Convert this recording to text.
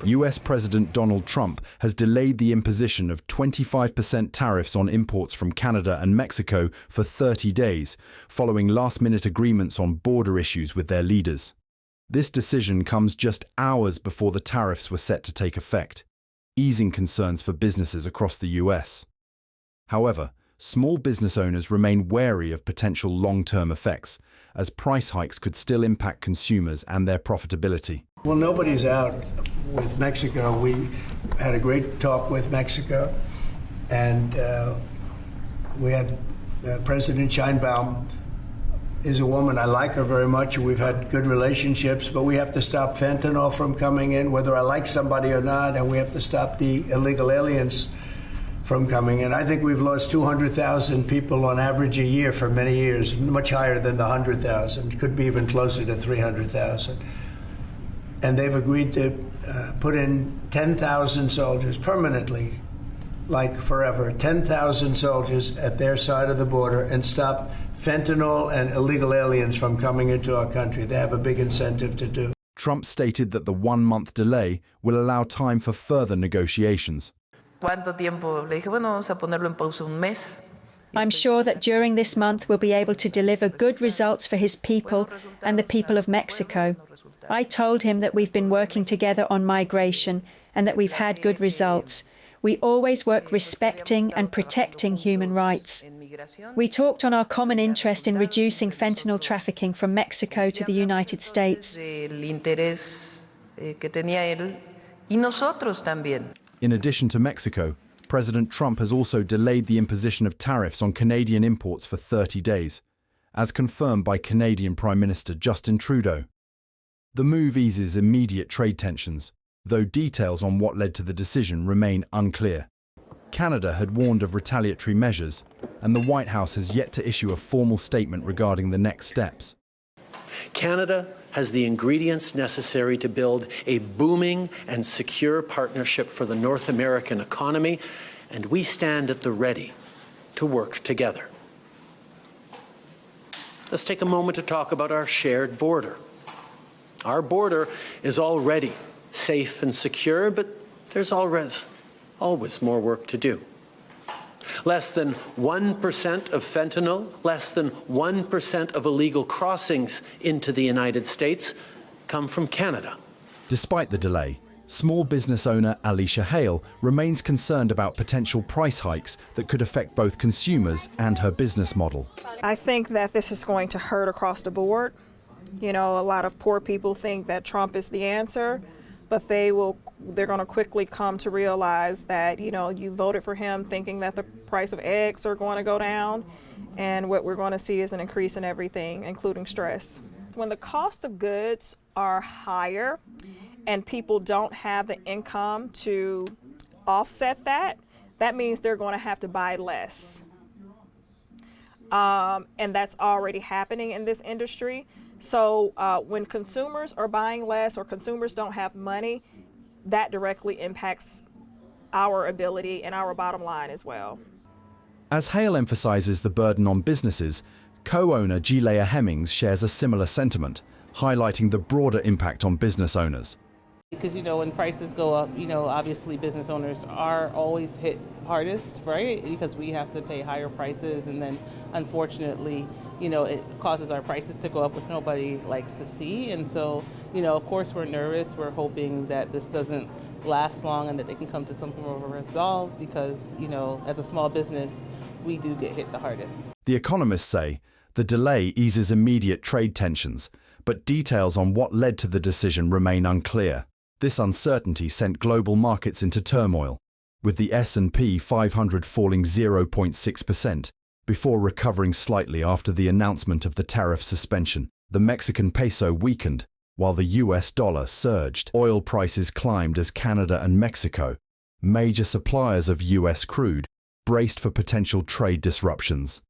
US President Donald Trump has delayed the imposition of 25% tariffs on imports from Canada and Mexico for 30 days, following last-minute agreements on border issues with their leaders. This decision comes just hours before the tariffs were set to take effect, easing concerns for businesses across the US. However, small business owners remain wary of potential long-term effects, as price hikes could still impact consumers and their profitability. Well, nobody's out with Mexico. We had a great talk with Mexico, and we had President Sheinbaum is a woman. I like her very much. We've had good relationships, but we have to stop fentanyl from coming in, whether I like somebody or not, and we have to stop the illegal aliens from coming in. I think we've lost 200,000 people on average a year for many years, much higher than the 100,000, could be even closer to 300,000. And they've agreed to put in 10,000 soldiers permanently, like forever, 10,000 soldiers at their side of the border and stop fentanyl and illegal aliens from coming into our country. They have a big incentive to do. Trump stated that the one-month delay will allow time for further negotiations. ¿Cuánto tiempo? Le dije, bueno, vamos a ponerlo en pausa un mes. I'm sure that during this month we'll be able to deliver good results for his people and the people of Mexico. I told him that we've been working together on migration and that we've had good results. We always work respecting and protecting human rights. We talked on our common interest in reducing fentanyl trafficking from Mexico to the United States. In addition to Mexico, President Trump has also delayed the imposition of tariffs on Canadian imports for 30 days, as confirmed by Canadian Prime Minister Justin Trudeau. The move eases immediate trade tensions, though details on what led to the decision remain unclear. Canada had warned of retaliatory measures, and the White House has yet to issue a formal statement regarding the next steps. Canada has the ingredients necessary to build a booming and secure partnership for the North American economy, and we stand at the ready to work together. Let's take a moment to talk about our shared border. Our border is already safe and secure, but there's always more work to do. Less than 1% of fentanyl, less than 1% of illegal crossings into the United States come from Canada. Despite the delay, small business owner Alicia Hale remains concerned about potential price hikes that could affect both consumers and her business model. I think that this is going to hurt across the board. You know, a lot of poor people think that Trump is the answer, but they're going to quickly come to realize that, you know, you voted for him thinking that the price of eggs are going to go down, and what we're going to see is an increase in everything, including stress. When the cost of goods are higher and people don't have the income to offset that, that means they're going to have to buy less. And that's already happening in this industry. So when consumers are buying less or consumers don't have money, that directly impacts our ability and our bottom line as well. As Hale emphasizes the burden on businesses, co-owner Gilea Hemmings shares a similar sentiment, highlighting the broader impact on business owners. Because, you know, when prices go up, you know, obviously business owners are always hit hardest, right? Because we have to pay higher prices, and then unfortunately, you know, it causes our prices to go up, which nobody likes to see. And so, you know, of course we're nervous. We're hoping that this doesn't last long and that they can come to some form of a resolve because, you know, as a small business, we do get hit the hardest. The economists say the delay eases immediate trade tensions, but details on what led to the decision remain unclear. This uncertainty sent global markets into turmoil, with the S&P 500 falling 0.6%, before recovering slightly after the announcement of the tariff suspension. The Mexican peso weakened, while the US dollar surged. Oil prices climbed as Canada and Mexico, major suppliers of US crude, braced for potential trade disruptions.